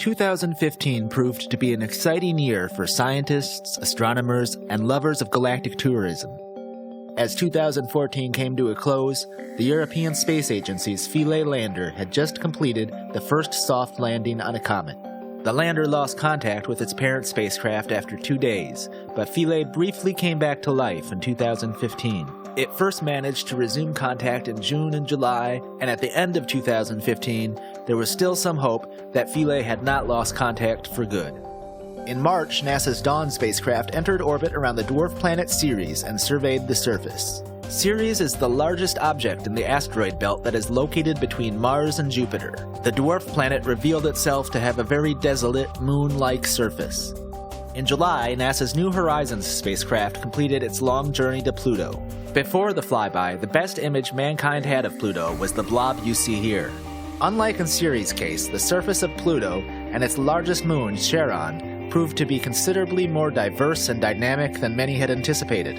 2015 proved to be an exciting year for scientists, astronomers, and lovers of galactic tourism. As 2014 came to a close, the European Space Agency's Philae lander had just completed the first soft landing on a comet. The lander lost contact with its parent spacecraft after 2 days, but Philae briefly came back to life in 2015. It first managed to resume contact in June and July, and at the end of 2015, there was still some hope that Philae had not lost contact for good. In March, NASA's Dawn spacecraft entered orbit around the dwarf planet Ceres and surveyed the surface. Ceres is the largest object in the asteroid belt that is located between Mars and Jupiter. The dwarf planet revealed itself to have a very desolate, moon-like surface. In July, NASA's New Horizons spacecraft completed its long journey to Pluto. Before the flyby, the best image mankind had of Pluto was the blob you see here. Unlike in Ceres' case, the surface of Pluto and its largest moon, Charon, proved to be considerably more diverse and dynamic than many had anticipated.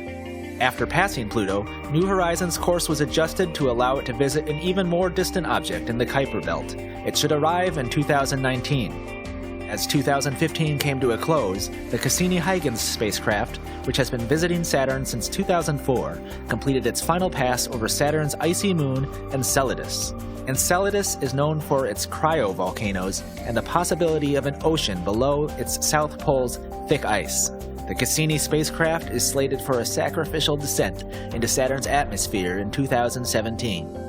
After passing Pluto, New Horizons' course was adjusted to allow it to visit an even more distant object in the Kuiper Belt. It should arrive in 2019. As 2015 came to a close, the Cassini-Huygens spacecraft, which has been visiting Saturn since 2004, completed its final pass over Saturn's icy moon, Enceladus. Enceladus is known for its cryovolcanoes and the possibility of an ocean below its south pole's thick ice. The Cassini spacecraft is slated for a sacrificial descent into Saturn's atmosphere in 2017.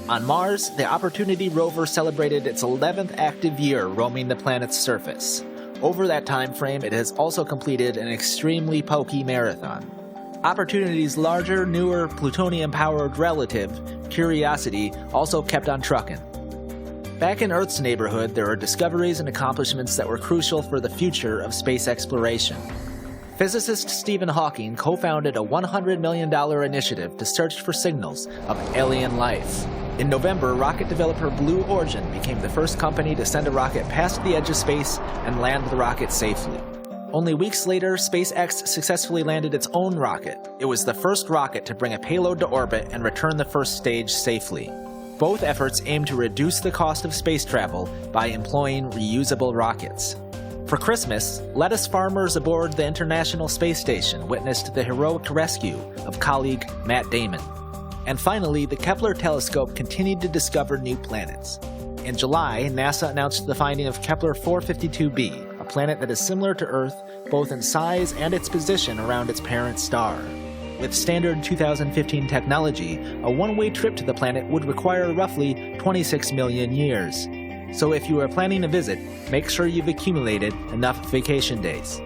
On Mars, the Opportunity rover celebrated its 11th active year roaming the planet's surface. Over that time frame, it has also completed an extremely pokey marathon. Opportunity's larger, newer, plutonium-powered relative, Curiosity, also kept on trucking. Back in Earth's neighborhood, there are discoveries and accomplishments that were crucial for the future of space exploration. Physicist Stephen Hawking co-founded a $100 million initiative to search for signals of alien life. In November, rocket developer Blue Origin became the first company to send a rocket past the edge of space and land the rocket safely. Only weeks later, SpaceX successfully landed its own rocket. It was the first rocket to bring a payload to orbit and return the first stage safely. Both efforts aim to reduce the cost of space travel by employing reusable rockets. For Christmas, lettuce farmers aboard the International Space Station witnessed the heroic rescue of colleague Matt Damon. And finally, the Kepler telescope continued to discover new planets. In July, NASA announced the finding of Kepler 452b, a planet that is similar to Earth both in size and its position around its parent star. With standard 2015 technology, a one-way trip to the planet would require roughly 26 million years. So if you are planning a visit, make sure you've accumulated enough vacation days.